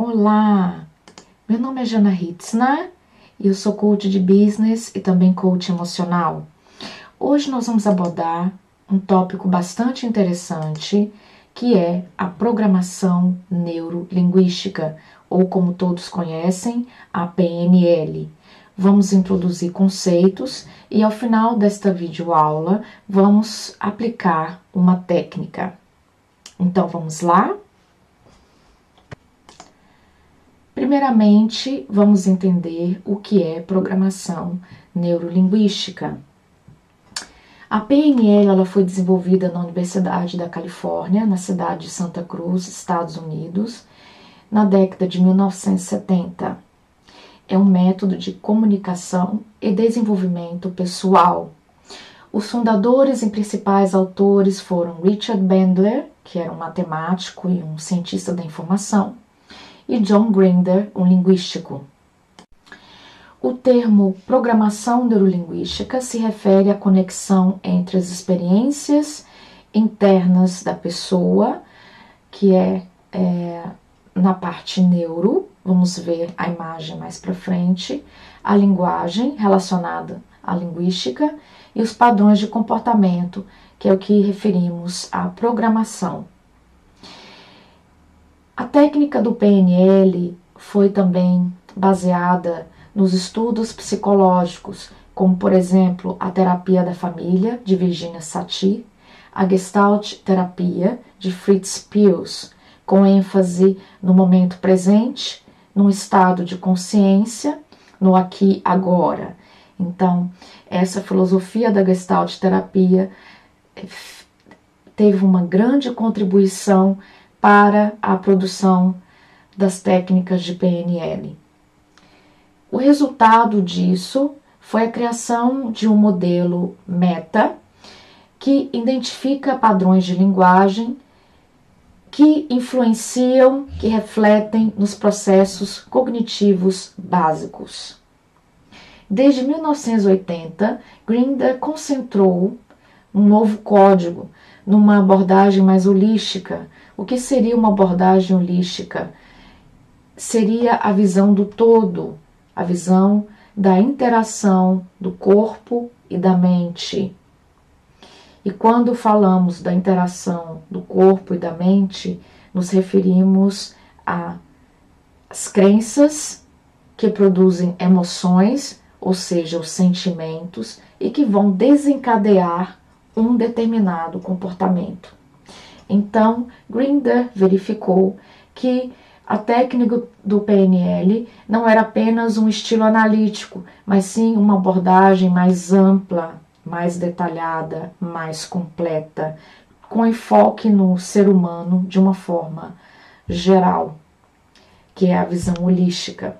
Olá, meu nome é Jana Hitzner e eu sou coach de business e também coach emocional. Hoje nós vamos abordar um tópico bastante interessante que é a programação neurolinguística, ou como todos conhecem, a PNL. Vamos introduzir conceitos e ao final desta videoaula vamos aplicar uma técnica. Então vamos lá? Primeiramente, vamos entender o que é programação neurolinguística. A PNL ela foi desenvolvida na Universidade da Califórnia, na cidade de Santa Cruz, Estados Unidos, na década de 1970. É um método de comunicação e desenvolvimento pessoal. Os fundadores e principais autores foram Richard Bandler, que era um matemático e um cientista da informação, e John Grinder, um linguístico. O termo programação neurolinguística se refere à conexão entre as experiências internas da pessoa, que é na parte neuro, vamos ver a imagem mais para frente, a linguagem relacionada à linguística e os padrões de comportamento, que é o que referimos à programação. A técnica do PNL foi também baseada nos estudos psicológicos, como por exemplo a terapia da família de Virginia Satir, a Gestalt terapia de Fritz Perls, com ênfase no momento presente, no estado de consciência, no aqui e agora. Então, essa filosofia da Gestalt terapia teve uma grande contribuição para a produção das técnicas de PNL. O resultado disso foi a criação de um modelo meta que identifica padrões de linguagem que influenciam, que refletem nos processos cognitivos básicos. Desde 1980, Grinder concentrou um novo código numa abordagem mais holística. O que seria uma abordagem holística? Seria a visão do todo, a visão da interação do corpo e da mente. E quando falamos da interação do corpo e da mente, nos referimos às crenças que produzem emoções, ou seja, os sentimentos, e que vão desencadear um determinado comportamento. Então, Grinder verificou que a técnica do PNL não era apenas um estilo analítico, mas sim uma abordagem mais ampla, mais detalhada, mais completa, com enfoque no ser humano de uma forma geral, que é a visão holística.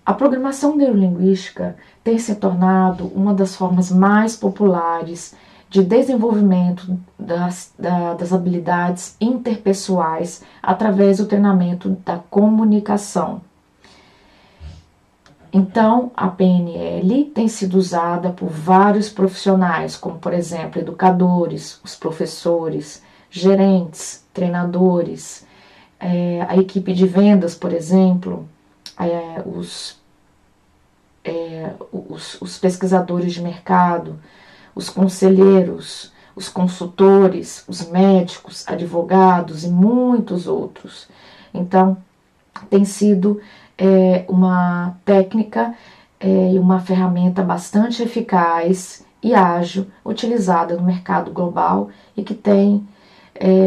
A programação neurolinguística tem se tornado uma das formas mais populares de desenvolvimento das habilidades interpessoais através do treinamento da comunicação. Então, a PNL tem sido usada por vários profissionais, como, por exemplo, educadores, os professores, gerentes, treinadores, a equipe de vendas, por exemplo, os pesquisadores de mercado, os conselheiros, os consultores, os médicos, advogados e muitos outros. Então, tem sido uma técnica e uma ferramenta bastante eficaz e ágil, utilizada no mercado global e que tem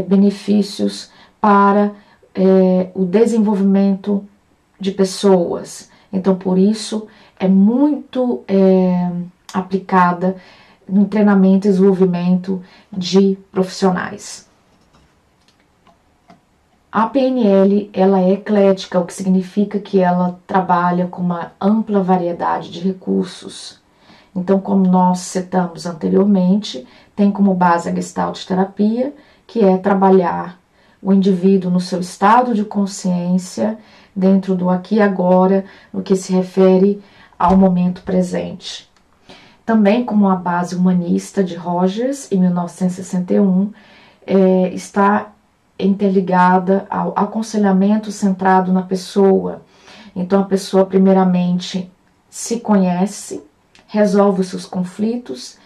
benefícios para o desenvolvimento de pessoas. Então, por isso, é muito aplicada no treinamento e desenvolvimento de profissionais. A PNL ela é eclética, o que significa que ela trabalha com uma ampla variedade de recursos. Então, como nós citamos anteriormente, tem como base a Gestalt terapia, que é trabalhar o indivíduo no seu estado de consciência, dentro do aqui e agora, no que se refere ao momento presente. Também como a base humanista de Rogers, em 1961, está interligada ao aconselhamento centrado na pessoa. Então, a pessoa, primeiramente, se conhece, resolve os seus conflitos,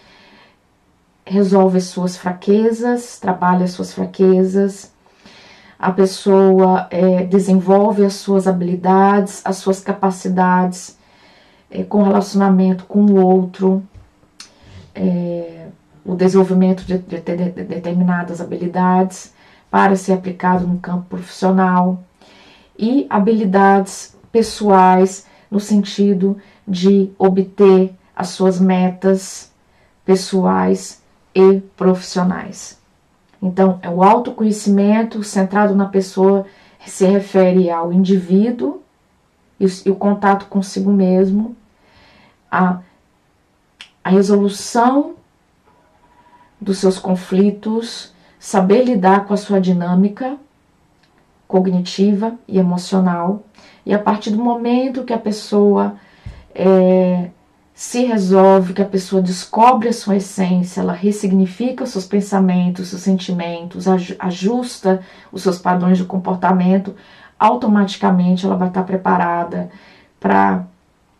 resolve as suas fraquezas, trabalha as suas fraquezas. A pessoa desenvolve as suas habilidades, as suas capacidades com relacionamento com o outro, o desenvolvimento de determinadas habilidades para ser aplicado no campo profissional e habilidades pessoais no sentido de obter as suas metas pessoais e profissionais. Então, o autoconhecimento centrado na pessoa se refere ao indivíduo e o contato consigo mesmo, a resolução dos seus conflitos, saber lidar com a sua dinâmica cognitiva e emocional. E a partir do momento que a pessoa se resolve, que a pessoa descobre a sua essência, ela ressignifica os seus pensamentos, os seus sentimentos, ajusta os seus padrões de comportamento, automaticamente ela vai estar preparada para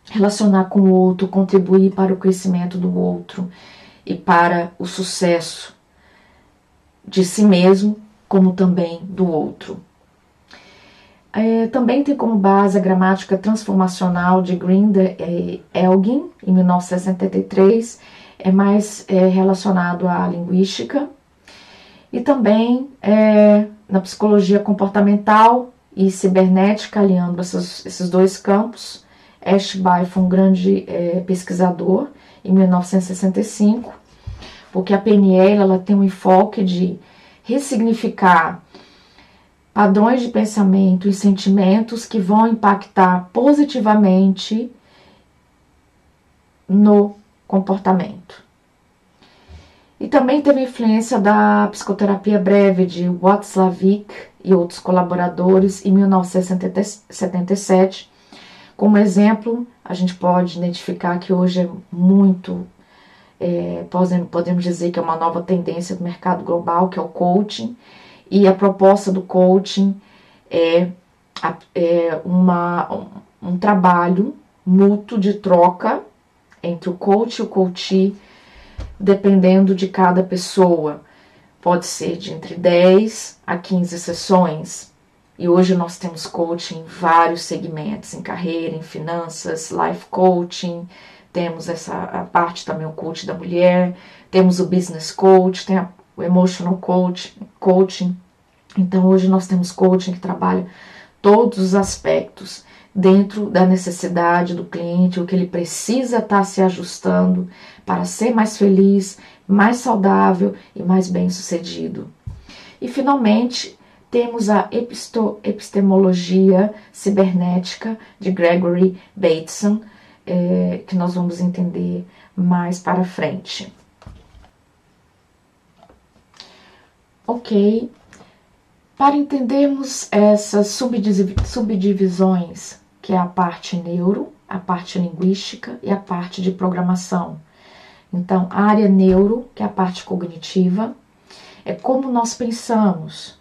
relacionar com o outro, contribuir para o crescimento do outro e para o sucesso de si mesmo, como também do outro. Também tem como base a gramática transformacional de Grinder e Elgin, em 1973, é mais relacionado à linguística, e também na psicologia comportamental e cibernética, aliando esses dois campos. Ashby foi um grande pesquisador, em 1965, porque a PNL ela tem um enfoque de ressignificar padrões de pensamento e sentimentos que vão impactar positivamente no comportamento. E também teve influência da psicoterapia breve de Watzlawick e outros colaboradores em 1977. Como exemplo, a gente pode identificar que hoje é muito, podemos dizer que é uma nova tendência do mercado global, que é o coaching. E a proposta do coaching é um trabalho mútuo de troca entre o coach e o coachee, dependendo de cada pessoa. Pode ser de entre 10 a 15 sessões. E hoje nós temos coaching em vários segmentos, em carreira, em finanças, life coaching, temos a parte também, o coach da mulher, temos o business coach, tem o emotional coaching. Então, hoje nós temos coaching que trabalha todos os aspectos dentro da necessidade do cliente, o que ele precisa estar se ajustando para ser mais feliz, mais saudável e mais bem-sucedido. E, finalmente, temos a epistemologia cibernética de Gregory Bateson, que nós vamos entender mais para frente. Ok. Para entendermos essas subdivisões, que é a parte neuro, a parte linguística e a parte de programação. Então, a área neuro, que é a parte cognitiva, é como nós pensamos,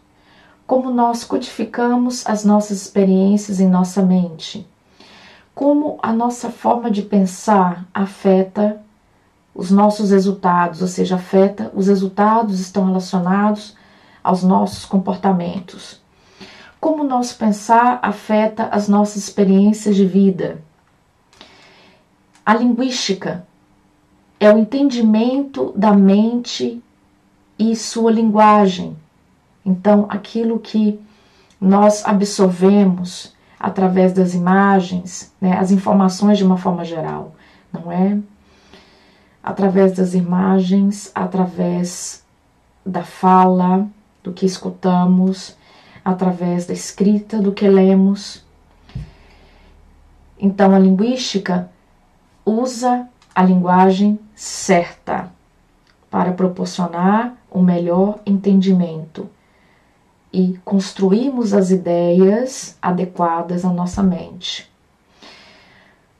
como nós codificamos as nossas experiências em nossa mente, como a nossa forma de pensar afeta os nossos resultados, ou seja, afeta os resultados estão relacionados aos nossos comportamentos. Como o nosso pensar afeta as nossas experiências de vida. A linguística é o entendimento da mente e sua linguagem. Então, aquilo que nós absorvemos através das imagens, né, as informações de uma forma geral, não é? Através das imagens, através da fala, do que escutamos, através da escrita, do que lemos. Então, a linguística usa a linguagem certa para proporcionar um melhor entendimento e construirmos as ideias adequadas à nossa mente.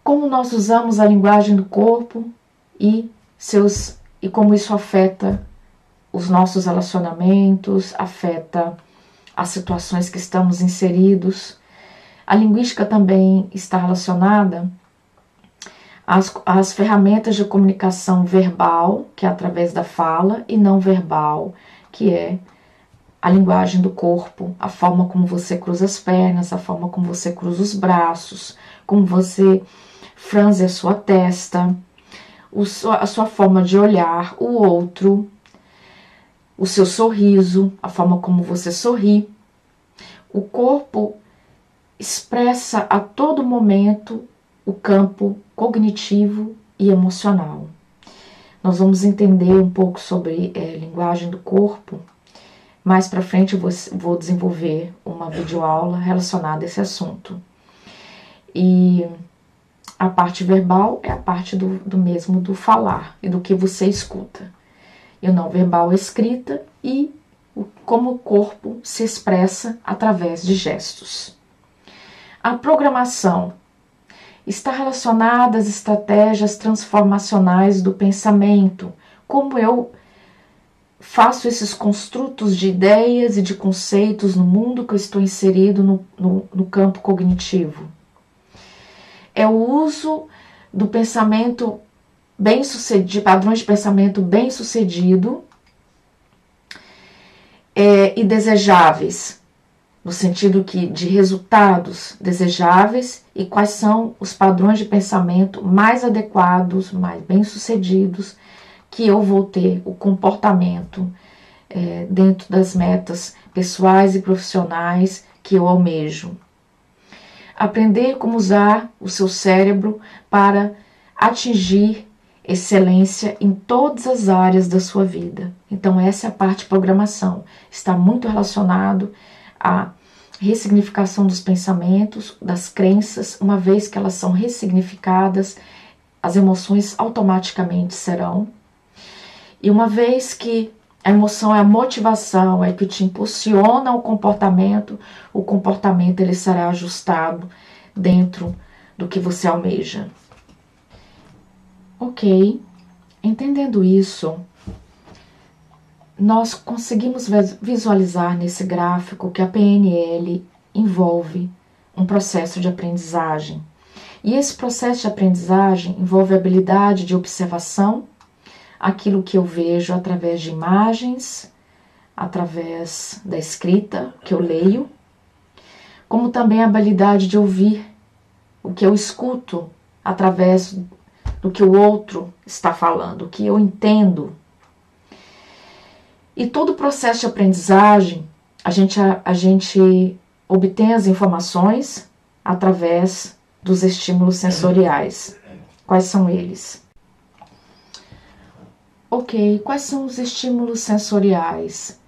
Como nós usamos a linguagem do corpo e como isso afeta os nossos relacionamentos, afeta as situações que estamos inseridos. A linguística também está relacionada às ferramentas de comunicação verbal, que é através da fala, e não verbal, que é a linguagem do corpo, a forma como você cruza as pernas, a forma como você cruza os braços, como você franze a sua testa, a sua forma de olhar o outro, o seu sorriso, a forma como você sorri. O corpo expressa a todo momento o campo cognitivo e emocional. Nós vamos entender um pouco sobre linguagem do corpo. Mais para frente eu vou desenvolver uma videoaula relacionada a esse assunto. E a parte verbal é a parte do mesmo do falar e do que você escuta. E o não verbal é a escrita e como o corpo se expressa através de gestos. A programação está relacionada às estratégias transformacionais do pensamento, como eu faço esses construtos de ideias e de conceitos no mundo que eu estou inserido no campo cognitivo. É o uso do pensamento bem-sucedido, de padrões de pensamento bem-sucedido e desejáveis, no sentido de resultados desejáveis, e quais são os padrões de pensamento mais adequados, mais bem-sucedidos, que eu vou ter o comportamento dentro das metas pessoais e profissionais que eu almejo. Aprender como usar o seu cérebro para atingir excelência em todas as áreas da sua vida. Então essa é a parte de programação. Está muito relacionado à ressignificação dos pensamentos, das crenças. Uma vez que elas são ressignificadas, as emoções automaticamente serão. E uma vez que a emoção é a motivação, é que te impulsiona o comportamento ele será ajustado dentro do que você almeja. Ok, entendendo isso, nós conseguimos visualizar nesse gráfico que a PNL envolve um processo de aprendizagem. E esse processo de aprendizagem envolve a habilidade de observação, aquilo que eu vejo através de imagens, através da escrita que eu leio, como também a habilidade de ouvir o que eu escuto através do que o outro está falando, o que eu entendo. E todo o processo de aprendizagem, a gente obtém as informações através dos estímulos sensoriais. Quais são eles? Ok, quais são os estímulos sensoriais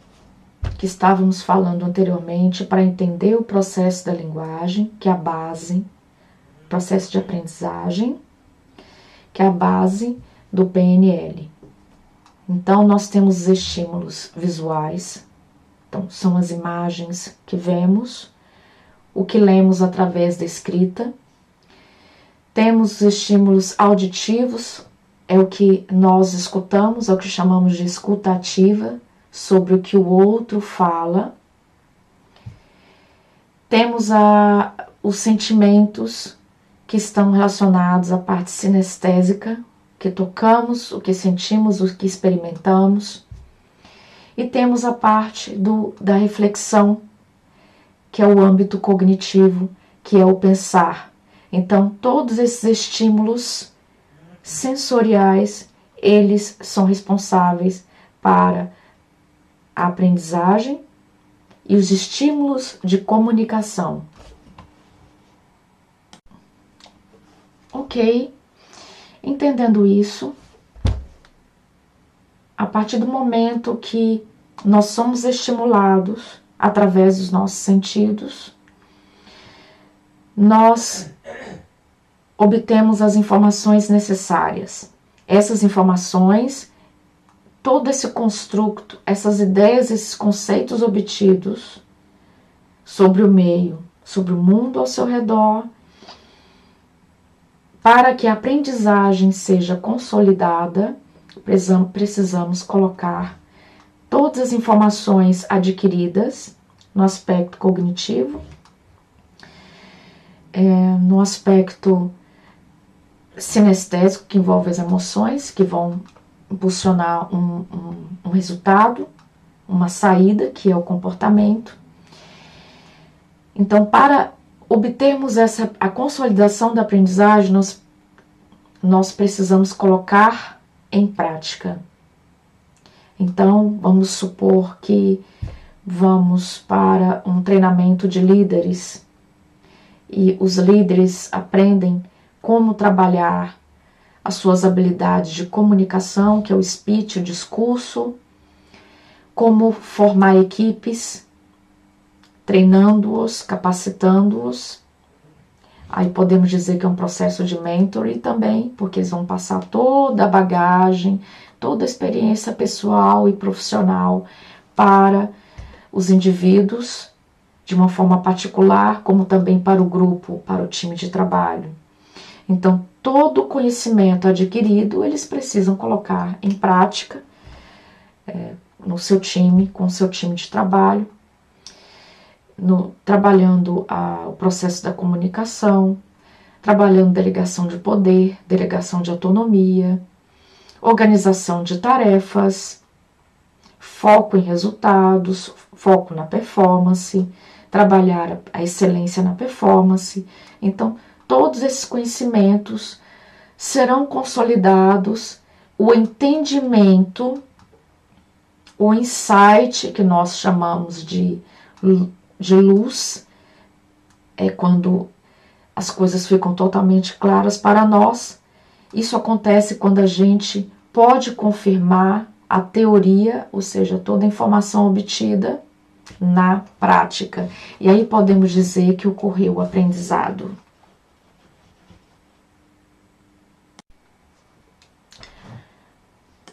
que estávamos falando anteriormente para entender o processo da linguagem, que é a base, processo de aprendizagem, que é a base do PNL. Então, nós temos os estímulos visuais, então são as imagens que vemos, o que lemos através da escrita. Temos os estímulos auditivos, é o que nós escutamos, é o que chamamos de escuta ativa, sobre o que o outro fala. Temos os sentimentos que estão relacionados à parte sinestésica, que tocamos, o que sentimos, o que experimentamos. E temos a parte da reflexão, que é o âmbito cognitivo, que é o pensar. Então, todos esses estímulos sensoriais, eles são responsáveis para a aprendizagem e os estímulos de comunicação. Ok, entendendo isso, a partir do momento que nós somos estimulados através dos nossos sentidos, nós obtemos as informações necessárias. Essas informações, todo esse construto, essas ideias, esses conceitos obtidos sobre o meio, sobre o mundo ao seu redor, para que a aprendizagem seja consolidada, precisamos colocar todas as informações adquiridas no aspecto cognitivo, no aspecto sinestésico, que envolve as emoções, que vão impulsionar um resultado, uma saída, que é o comportamento. Então, para obtermos a consolidação da aprendizagem, nós precisamos colocar em prática. Então, vamos supor que vamos para um treinamento de líderes e os líderes aprendem como trabalhar as suas habilidades de comunicação, que é o speech, o discurso, como formar equipes, treinando-os, capacitando-os. Aí podemos dizer que é um processo de mentoring também, porque eles vão passar toda a bagagem, toda a experiência pessoal e profissional para os indivíduos, de uma forma particular, como também para o grupo, para o time de trabalho. Então, todo o conhecimento adquirido, eles precisam colocar em prática no seu time, com o seu time de trabalho, trabalhando o processo da comunicação, trabalhando delegação de poder, delegação de autonomia, organização de tarefas, foco em resultados, foco na performance, trabalhar a excelência na performance. Então, todos esses conhecimentos serão consolidados, o entendimento, o insight, que nós chamamos de luz, é quando as coisas ficam totalmente claras para nós. Isso acontece quando a gente pode confirmar a teoria, ou seja, toda a informação obtida na prática. E aí podemos dizer que ocorreu o aprendizado.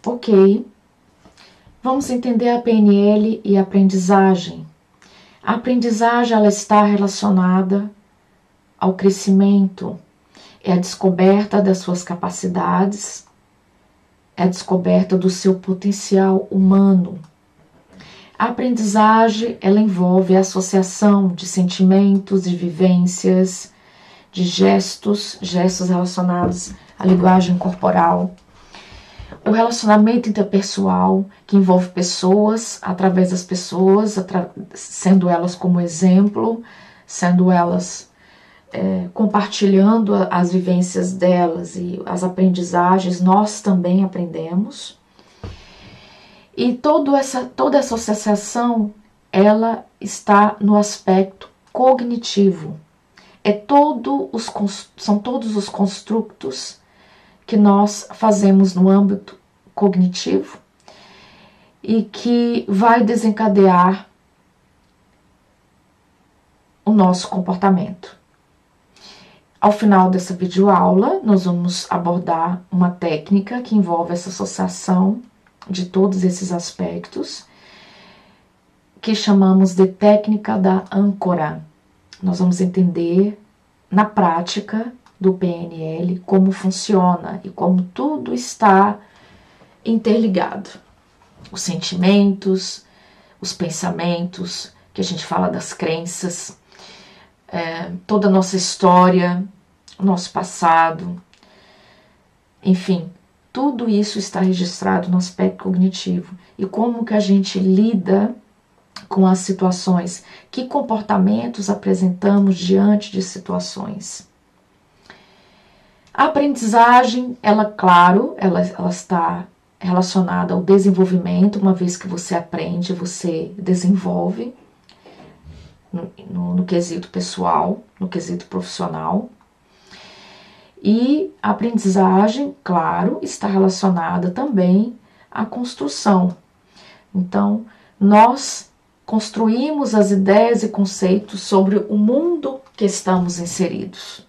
Ok, vamos entender a PNL e a aprendizagem. A aprendizagem, ela está relacionada ao crescimento, é a descoberta das suas capacidades, é a descoberta do seu potencial humano. A aprendizagem, ela envolve a associação de sentimentos, de vivências, de gestos relacionados à linguagem corporal. O relacionamento interpessoal, que envolve pessoas, através das pessoas, sendo elas como exemplo, sendo elas compartilhando as vivências delas e as aprendizagens, nós também aprendemos. E toda essa associação, ela está no aspecto cognitivo. São todos os construtos que nós fazemos no âmbito cognitivo e que vai desencadear o nosso comportamento. Ao final dessa videoaula, nós vamos abordar uma técnica que envolve essa associação de todos esses aspectos, que chamamos de técnica da âncora. Nós vamos entender na prática do PNL como funciona e como tudo está interligado. Os sentimentos, os pensamentos, que a gente fala das crenças, toda a nossa história, o nosso passado, enfim, tudo isso está registrado no aspecto cognitivo. E como que a gente lida com as situações, que comportamentos apresentamos diante de situações. A aprendizagem, ela está relacionada ao desenvolvimento. Uma vez que você aprende, você desenvolve no quesito pessoal, no quesito profissional. E a aprendizagem, claro, está relacionada também à construção. Então, nós construímos as ideias e conceitos sobre o mundo que estamos inseridos.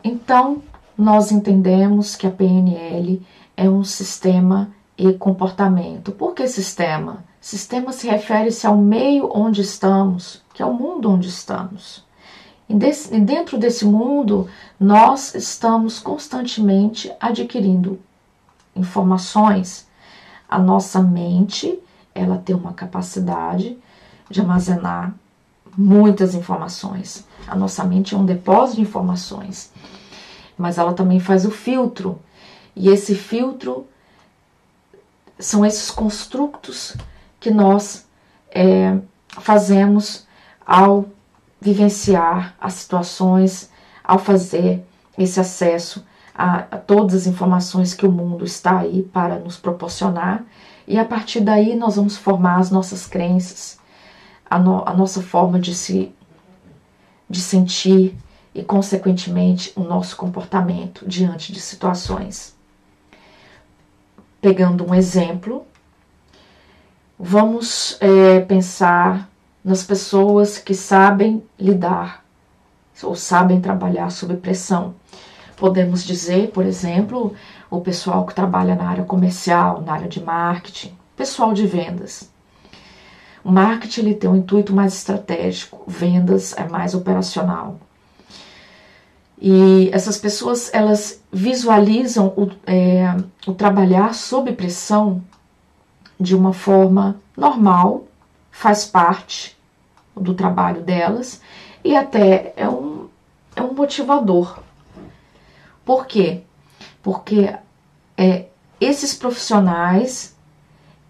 Então, nós entendemos que a PNL é um sistema e comportamento. Por que sistema? Sistema se refere-se ao meio onde estamos, que é o mundo onde estamos. E dentro desse mundo, nós estamos constantemente adquirindo informações, a nossa mente, ela tem uma capacidade de armazenar muitas informações. A nossa mente é um depósito de informações, mas ela também faz o filtro. E esse filtro são esses construtos que nós fazemos ao vivenciar as situações, ao fazer esse acesso a todas as informações que o mundo está aí para nos proporcionar. E a partir daí nós vamos formar as nossas crenças, a nossa forma de sentir e, consequentemente, o nosso comportamento diante de situações. Pegando um exemplo, vamos pensar nas pessoas que sabem lidar ou sabem trabalhar sob pressão. Podemos dizer, por exemplo, o pessoal que trabalha na área comercial, na área de marketing, pessoal de vendas. O marketing ele tem um intuito mais estratégico, vendas é mais operacional. E essas pessoas, elas visualizam o trabalhar sob pressão de uma forma normal, faz parte do trabalho delas e até é um motivador. Por quê? Porque esses profissionais,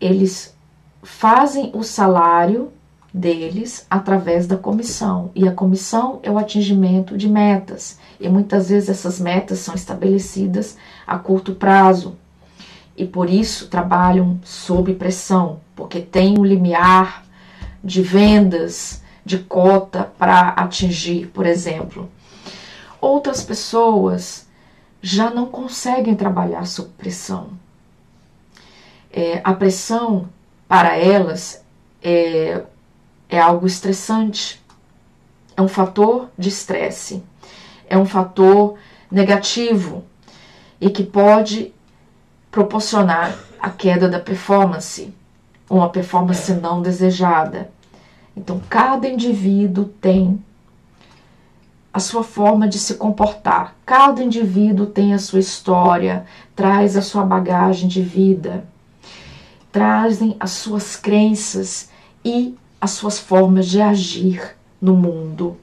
eles fazem o salário deles através da comissão. E a comissão é o atingimento de metas. E muitas vezes essas metas são estabelecidas a curto prazo. E por isso trabalham sob pressão, porque tem um limiar de vendas, de cota para atingir, por exemplo. Outras pessoas já não conseguem trabalhar sob pressão. A pressão, para elas, é algo estressante, é um fator de estresse, é um fator negativo e que pode proporcionar a queda da performance, uma performance não desejada. Então, cada indivíduo tem a sua forma de se comportar, cada indivíduo tem a sua história, traz a sua bagagem de vida, trazem as suas crenças e as suas formas de agir no mundo.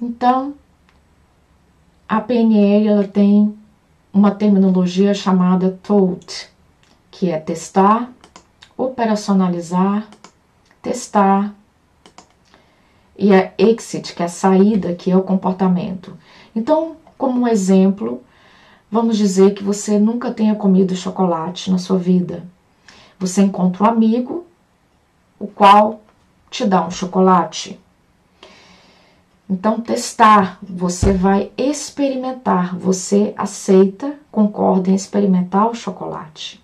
Então, a PNL ela tem uma terminologia chamada TOT, que é testar, operacionalizar, testar, e a exit, que é a saída, que é o comportamento. Então, como um exemplo, vamos dizer que você nunca tenha comido chocolate na sua vida. Você encontra um amigo, o qual te dá um chocolate. Então, testar, você vai experimentar, você aceita, concorda em experimentar o chocolate.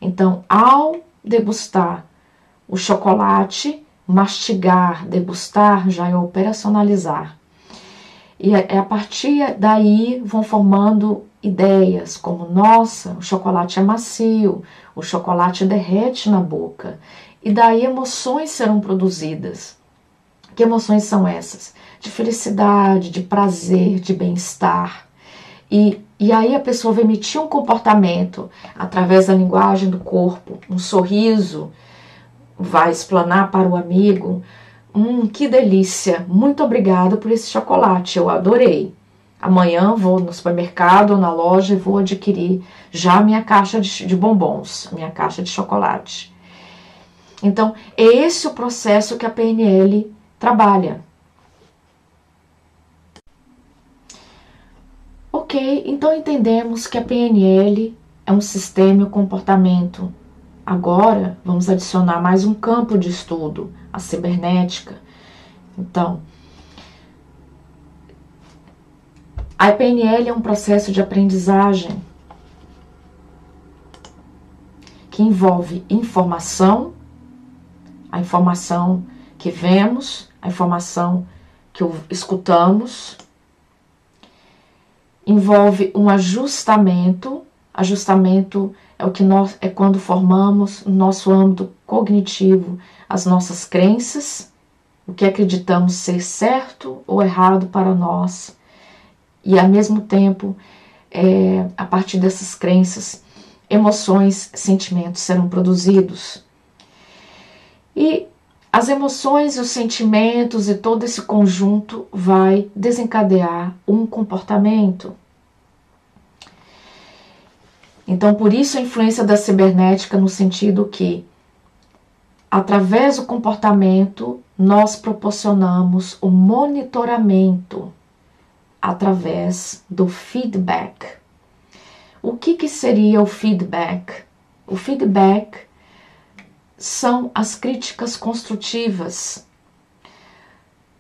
Então, ao degustar o chocolate, mastigar, degustar, já é operacionalizar. E a partir daí vão formando ideias como, nossa, o chocolate é macio, o chocolate derrete na boca. E daí emoções serão produzidas. Que emoções são essas? De felicidade, de prazer, de bem-estar. E aí a pessoa vai emitir um comportamento através da linguagem do corpo, um sorriso, vai explanar para o amigo, que delícia, muito obrigada por esse chocolate, eu adorei. Amanhã vou no supermercado ou na loja e vou adquirir já a minha caixa de bombons, a minha caixa de chocolate. Então, é esse o processo que a PNL trabalha. Ok, então entendemos que a PNL é um sistema e um comportamento. Agora, vamos adicionar mais um campo de estudo, a cibernética. Então, a PNL é um processo de aprendizagem que envolve informação, a informação que vemos, a informação que escutamos, envolve um ajustamento. Ajustamento é quando formamos no nosso âmbito cognitivo as nossas crenças, o que acreditamos ser certo ou errado para nós, e ao mesmo tempo a partir dessas crenças, emoções, sentimentos serão produzidos. E as emoções, os sentimentos e todo esse conjunto vai desencadear um comportamento. Então, por isso a influência da cibernética no sentido que, através do comportamento, nós proporcionamos o monitoramento através do feedback. O que seria o feedback? O feedback são as críticas construtivas,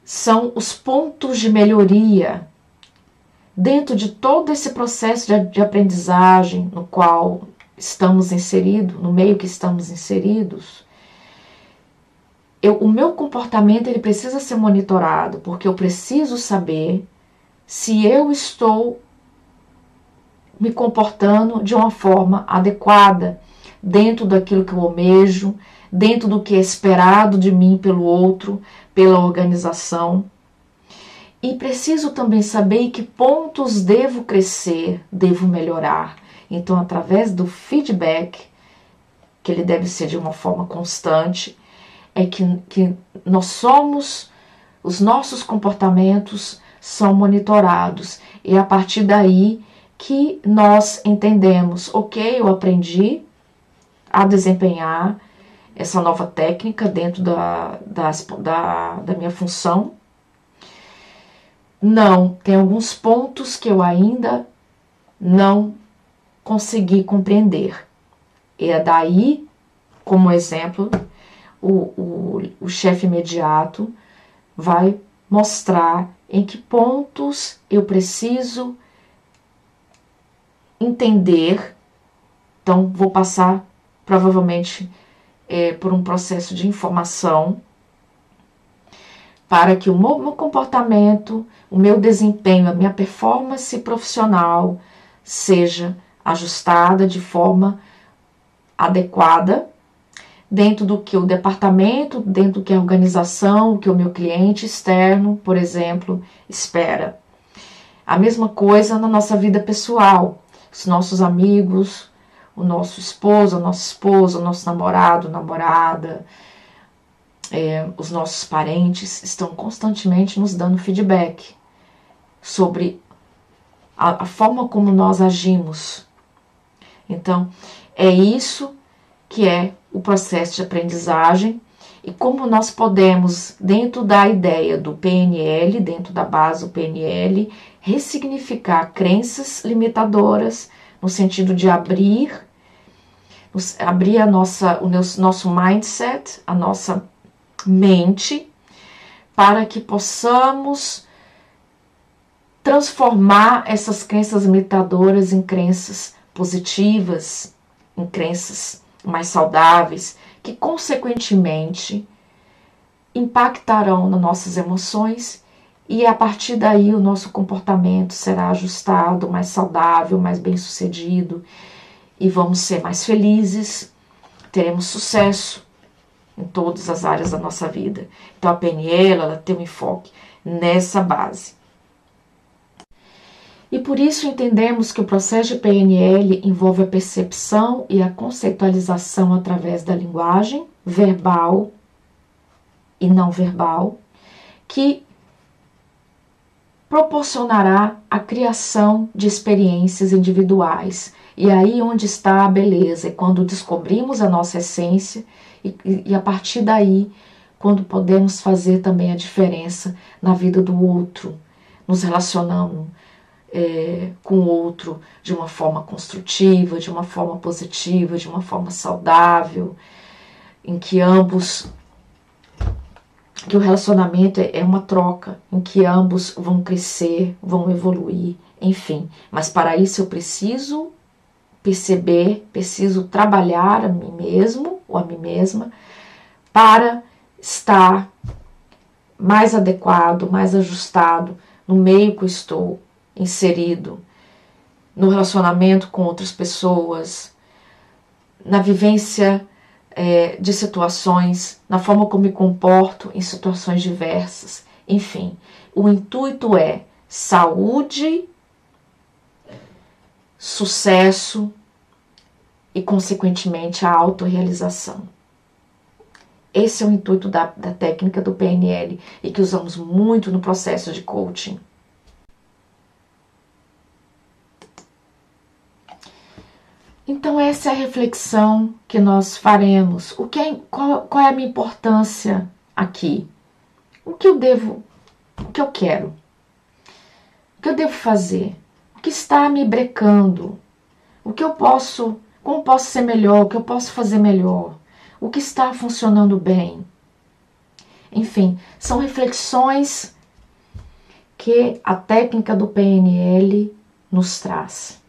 são os pontos de melhoria dentro de todo esse processo de aprendizagem no qual estamos inseridos, no meio que estamos inseridos. O meu comportamento ele precisa ser monitorado, porque eu preciso saber se eu estou me comportando de uma forma adequada, dentro daquilo que eu almejo, dentro do que é esperado de mim pelo outro, pela organização. E preciso também saber em que pontos devo crescer, devo melhorar. Então, através do feedback, que ele deve ser de uma forma constante, é que nós somos, os nossos comportamentos são monitorados. E é a partir daí que nós entendemos, ok, eu aprendi a desempenhar essa nova técnica dentro da minha função. Não, tem alguns pontos que eu ainda não consegui compreender. E é daí, como exemplo, o chefe imediato vai mostrar em que pontos eu preciso entender. Então, vou passar provavelmente por um processo de informação para que o meu comportamento, o meu desempenho, a minha performance profissional seja ajustada de forma adequada dentro do que o departamento, dentro do que a organização, o que o meu cliente externo, por exemplo, espera. A mesma coisa na nossa vida pessoal, os nossos amigos, o nosso esposo, a nossa esposa, o nosso namorado, namorada, os nossos parentes estão constantemente nos dando feedback sobre a forma como nós agimos. Então, é isso que é o processo de aprendizagem e como nós podemos, dentro da ideia do PNL, dentro da base do PNL, ressignificar crenças limitadoras no sentido de abrir o nosso mindset, a nossa mente, para que possamos transformar essas crenças limitadoras em crenças positivas, em crenças mais saudáveis, que consequentemente impactarão nas nossas emoções e a partir daí o nosso comportamento será ajustado, mais saudável, mais bem-sucedido e vamos ser mais felizes, teremos sucesso em todas as áreas da nossa vida. Então a PNL, ela tem um enfoque nessa base. E por isso entendemos que o processo de PNL envolve a percepção e a conceitualização através da linguagem verbal e não verbal, que proporcionará a criação de experiências individuais. E aí onde está a beleza, é quando descobrimos a nossa essência e a partir daí, quando podemos fazer também a diferença na vida do outro, nos relacionando com o outro de uma forma construtiva, de uma forma positiva, de uma forma saudável, em que o relacionamento é uma troca, em que ambos vão crescer, vão evoluir, enfim. Mas para isso eu preciso perceber, preciso trabalhar a mim mesmo ou a mim mesma para estar mais adequado, mais ajustado no meio que eu estou inserido, no relacionamento com outras pessoas, na vivência de situações, na forma como me comporto em situações diversas. Enfim, o intuito é saúde sucesso e, consequentemente, a autorrealização. Esse é o intuito da técnica do PNL e que usamos muito no processo de coaching. Então essa é a reflexão que nós faremos. Qual é a minha importância aqui? O que eu quero? O que eu devo fazer? O que está me brecando? Como posso ser melhor? O que eu posso fazer melhor? O que está funcionando bem? Enfim, são reflexões que a técnica do PNL nos traz.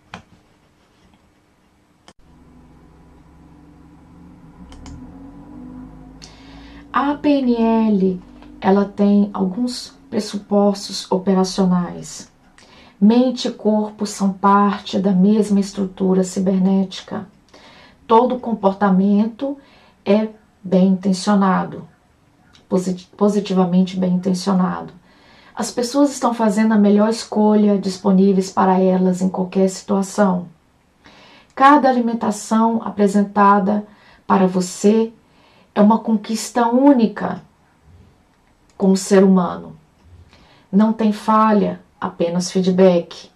A PNL, ela tem alguns pressupostos operacionais. Mente e corpo são parte da mesma estrutura cibernética. Todo comportamento é bem intencionado, positivamente bem intencionado. As pessoas estão fazendo a melhor escolha disponíveis para elas em qualquer situação. Cada alimentação apresentada para você é uma conquista única como ser humano. Não tem falha, apenas feedback.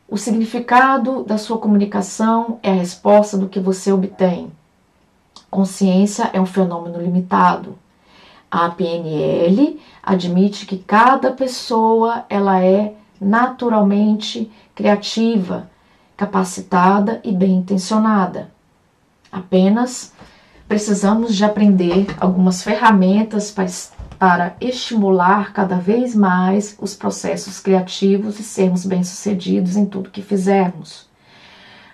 O significado da sua comunicação é a resposta do que você obtém. Consciência é um fenômeno limitado. A PNL admite que cada pessoa ela é naturalmente criativa, capacitada e bem intencionada. Apenas precisamos de aprender algumas ferramentas para estimular cada vez mais os processos criativos e sermos bem-sucedidos em tudo que fizermos.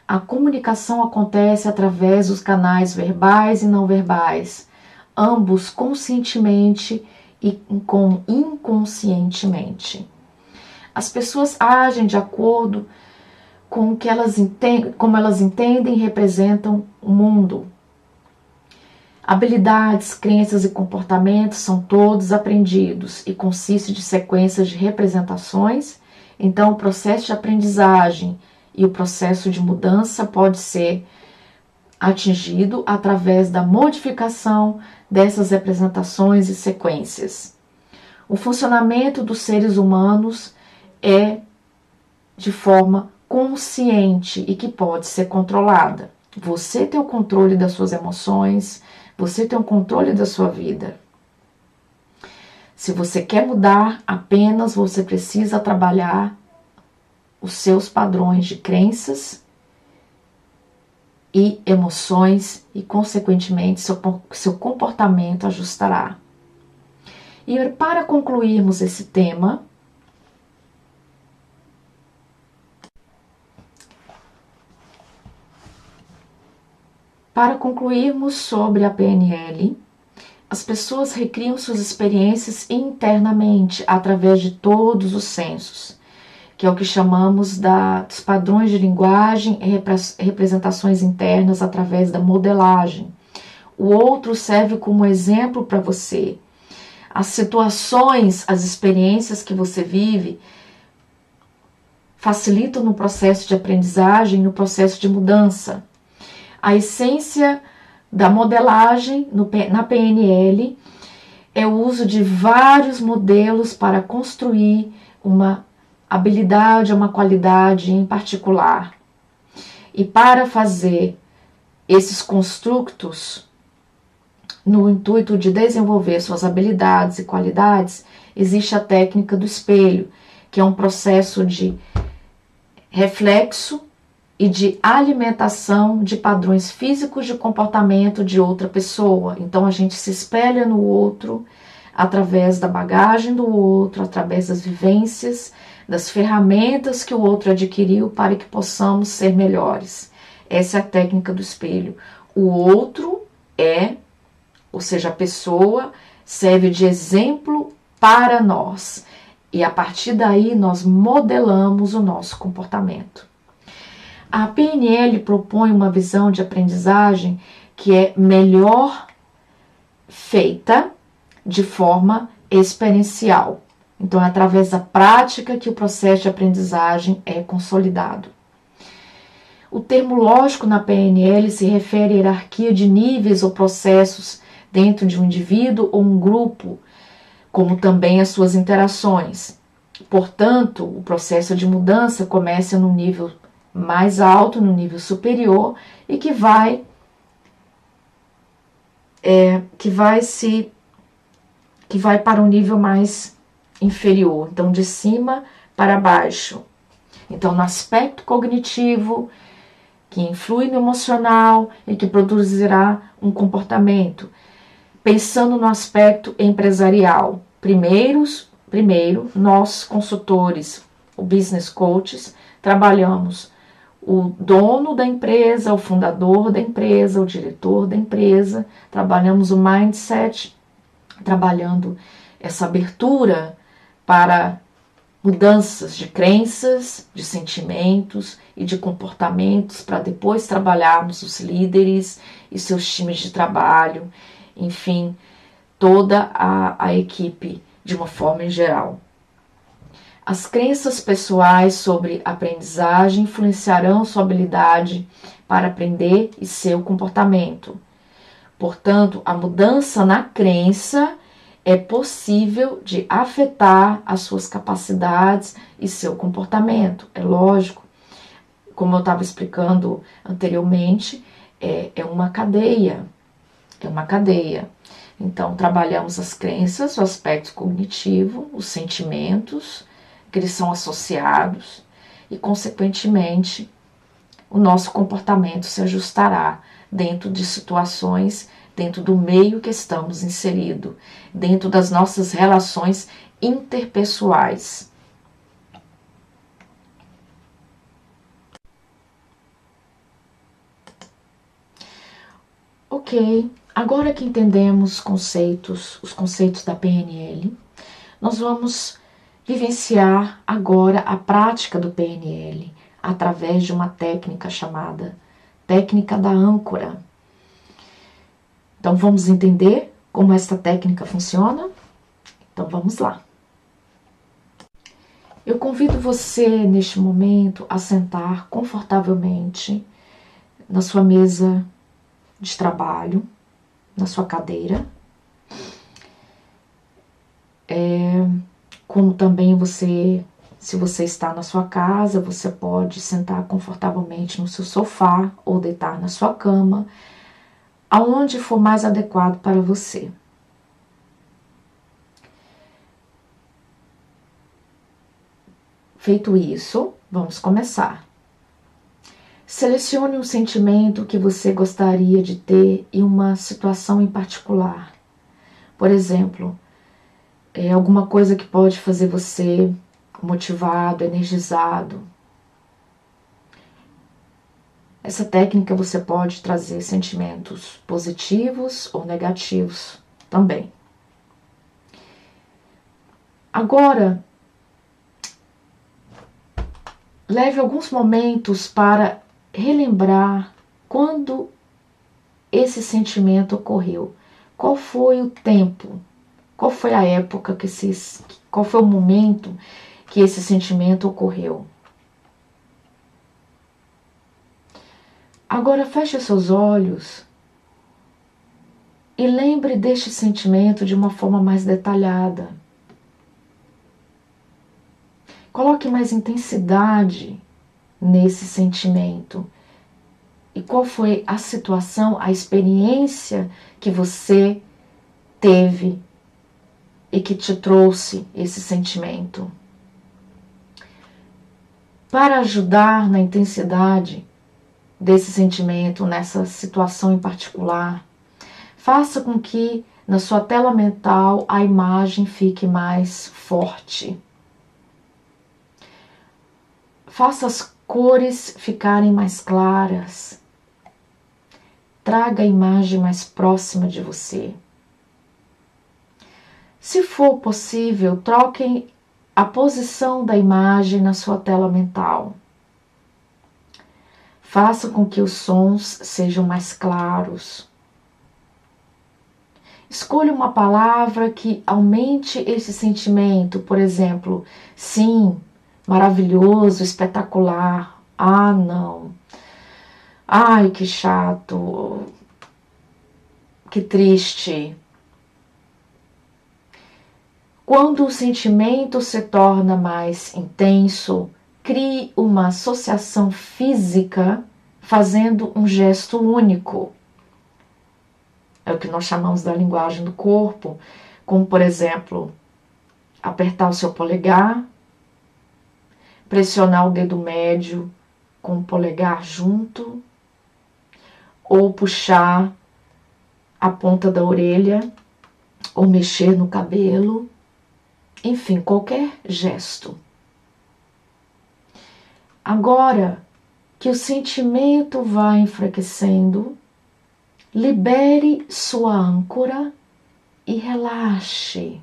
A comunicação acontece através dos canais verbais e não verbais, ambos conscientemente e inconscientemente. As pessoas agem de acordo com o que como elas entendem e representam o mundo. Habilidades, crenças e comportamentos são todos aprendidos e consiste de sequências de representações. Então, o processo de aprendizagem e o processo de mudança pode ser atingido através da modificação dessas representações e sequências. O funcionamento dos seres humanos é de forma consciente e que pode ser controlada. Você tem o controle das suas emoções, você tem o controle da sua vida. Se você quer mudar, apenas você precisa trabalhar os seus padrões de crenças e emoções e, consequentemente, seu comportamento ajustará. E para concluirmos esse tema, sobre a PNL, as pessoas recriam suas experiências internamente através de todos os sensos, que é o que chamamos dos padrões de linguagem e representações internas através da modelagem. O outro serve como exemplo para você. As situações, as experiências que você vive facilitam no processo de aprendizagem, no processo de mudança. A essência da modelagem na PNL é o uso de vários modelos para construir uma habilidade, uma qualidade em particular. E para fazer esses construtos, no intuito de desenvolver suas habilidades e qualidades, existe a técnica do espelho, que é um processo de reflexo e de alimentação de padrões físicos de comportamento de outra pessoa. Então a gente se espelha no outro através da bagagem do outro, através das vivências, das ferramentas que o outro adquiriu para que possamos ser melhores. Essa é a técnica do espelho. O outro ou seja, a pessoa serve de exemplo para nós. E a partir daí nós modelamos o nosso comportamento. A PNL propõe uma visão de aprendizagem que é melhor feita de forma experiencial. Então, é através da prática que o processo de aprendizagem é consolidado. O termo lógico na PNL se refere à hierarquia de níveis ou processos dentro de um indivíduo ou um grupo, como também as suas interações. Portanto, o processo de mudança começa no nível mais alto, no nível superior, e que vai para um nível mais inferior, então de cima para baixo. Então, no aspecto cognitivo, que influi no emocional e que produzirá um comportamento. Pensando no aspecto empresarial, primeiro, nós consultores, o business coaches, trabalhamos o dono da empresa, o fundador da empresa, o diretor da empresa, trabalhamos o mindset, trabalhando essa abertura para mudanças de crenças, de sentimentos e de comportamentos, para depois trabalharmos os líderes e seus times de trabalho, enfim, toda a equipe de uma forma em geral. As crenças pessoais sobre aprendizagem influenciarão sua habilidade para aprender e seu comportamento. Portanto, a mudança na crença é possível de afetar as suas capacidades e seu comportamento. É lógico, como eu estava explicando anteriormente, é uma cadeia. É uma cadeia. Então, trabalhamos as crenças, o aspecto cognitivo, os sentimentos, que eles são associados, e, consequentemente, o nosso comportamento se ajustará dentro de situações, dentro do meio que estamos inseridos, dentro das nossas relações interpessoais. Ok, agora que entendemos os conceitos da PNL, nós vamos vivenciar agora a prática do PNL através de uma técnica chamada técnica da âncora. Então vamos entender como esta técnica funciona? Então vamos lá. Eu convido você neste momento a sentar confortavelmente na sua mesa de trabalho, na sua cadeira. Como também se você está na sua casa, você pode sentar confortavelmente no seu sofá ou deitar na sua cama, aonde for mais adequado para você. Feito isso, vamos começar. Selecione um sentimento que você gostaria de ter em uma situação em particular. Por exemplo, alguma coisa que pode fazer você motivado, energizado. Essa técnica você pode trazer sentimentos positivos ou negativos também. Agora, leve alguns momentos para relembrar quando esse sentimento ocorreu. Qual foi o tempo? Qual foi a época qual foi o momento que esse sentimento ocorreu? Agora feche seus olhos e lembre deste sentimento de uma forma mais detalhada. Coloque mais intensidade nesse sentimento. E qual foi a situação, a experiência que você teve e que te trouxe esse sentimento? Para ajudar na intensidade desse sentimento, nessa situação em particular, faça com que na sua tela mental a imagem fique mais forte. Faça as cores ficarem mais claras. Traga a imagem mais próxima de você. Se for possível, troquem a posição da imagem na sua tela mental. Faça com que os sons sejam mais claros. Escolha uma palavra que aumente esse sentimento, por exemplo, sim, maravilhoso, espetacular, ah, não. Ai, que chato, que triste. Quando o sentimento se torna mais intenso, crie uma associação física fazendo um gesto único. É o que nós chamamos da linguagem do corpo, como, por exemplo, apertar o seu polegar, pressionar o dedo médio com o polegar junto, ou puxar a ponta da orelha, ou mexer no cabelo, enfim, qualquer gesto. Agora que o sentimento vai enfraquecendo, libere sua âncora e relaxe.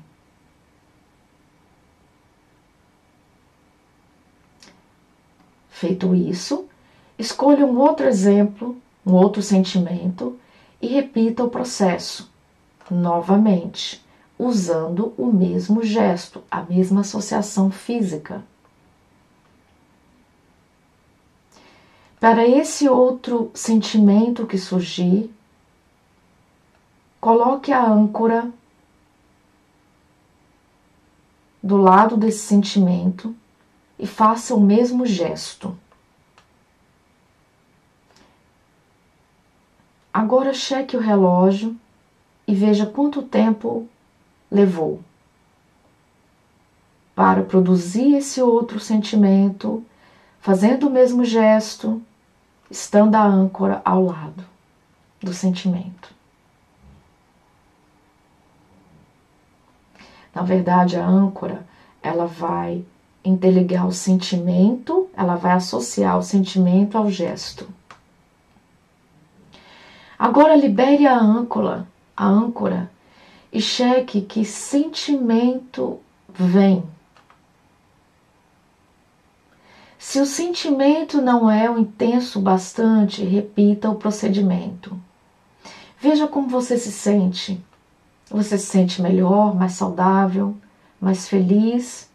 Feito isso, escolha um outro exemplo, um outro sentimento e repita o processo novamente, usando o mesmo gesto, a mesma associação física. Para esse outro sentimento que surgir, coloque a âncora do lado desse sentimento e faça o mesmo gesto. Agora cheque o relógio e veja quanto tempo levou para produzir esse outro sentimento, fazendo o mesmo gesto, estando a âncora ao lado do sentimento. Na verdade, a âncora, ela vai interligar o sentimento, ela vai associar o sentimento ao gesto. Agora libere a âncora e cheque que sentimento vem. Se o sentimento não é o intenso bastante, repita o procedimento. Veja como você se sente. Você se sente melhor, mais saudável, mais feliz?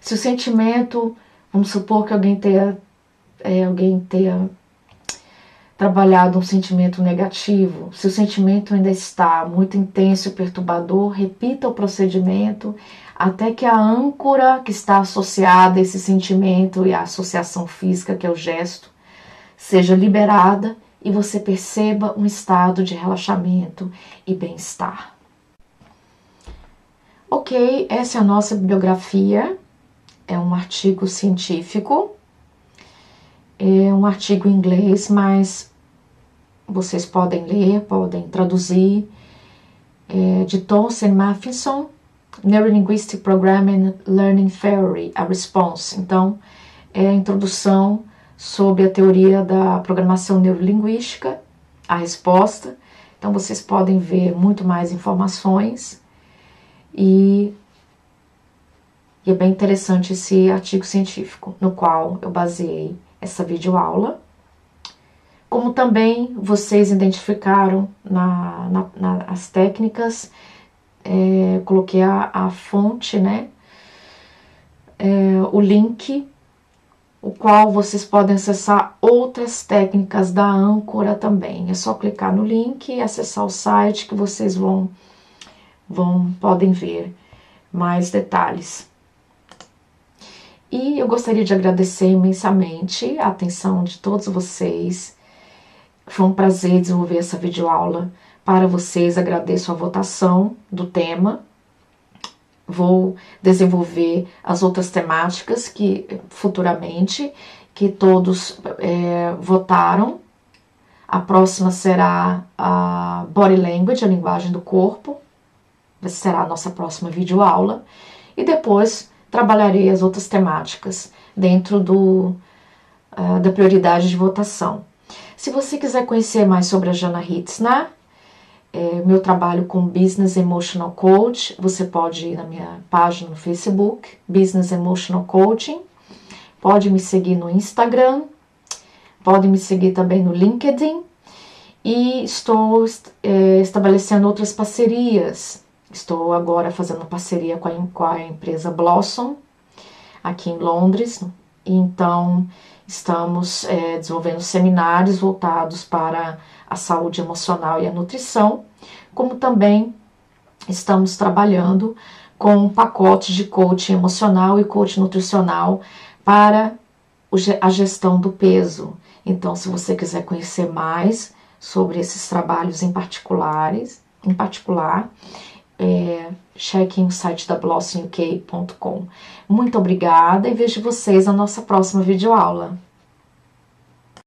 Se o sentimento, vamos supor que alguém tenha trabalhado um sentimento negativo, se o sentimento ainda está muito intenso e perturbador, repita o procedimento até que a âncora que está associada a esse sentimento e a associação física, que é o gesto, seja liberada e você perceba um estado de relaxamento e bem-estar. Ok, essa é a nossa bibliografia, é um artigo científico, é um artigo em inglês, mas vocês podem ler, podem traduzir, de Townsend Matheson, Neurolinguistic Programming Learning Theory, a response. Então, é a introdução sobre a teoria da programação neurolinguística, a resposta. Então, vocês podem ver muito mais informações e é bem interessante esse artigo científico, no qual eu baseei essa videoaula. Como também vocês identificaram nas técnicas, coloquei a fonte, né? O link, o qual vocês podem acessar outras técnicas da âncora também. É só clicar no link e acessar o site que vocês podem ver mais detalhes. E eu gostaria de agradecer imensamente a atenção de todos vocês. Foi um prazer desenvolver essa videoaula para vocês. Agradeço a votação do tema. Vou desenvolver as outras temáticas que futuramente, que todos votaram. A próxima será a Body Language, a linguagem do corpo. Essa será a nossa próxima videoaula. E depois trabalharei as outras temáticas dentro da prioridade de votação. Se você quiser conhecer mais sobre a Jana Hitzner, meu trabalho com Business Emotional Coach, você pode ir na minha página no Facebook, Business Emotional Coaching, pode me seguir no Instagram, pode me seguir também no LinkedIn, e estou estabelecendo outras parcerias. Estou agora fazendo parceria com a empresa Blossom, aqui em Londres. Então, Estamos desenvolvendo seminários voltados para a saúde emocional e a nutrição, como também estamos trabalhando com pacotes de coaching emocional e coaching nutricional para a gestão do peso. Então, se você quiser conhecer mais sobre esses trabalhos em particular, cheque o site da blossomuk.com. Muito obrigada e vejo vocês na nossa próxima videoaula.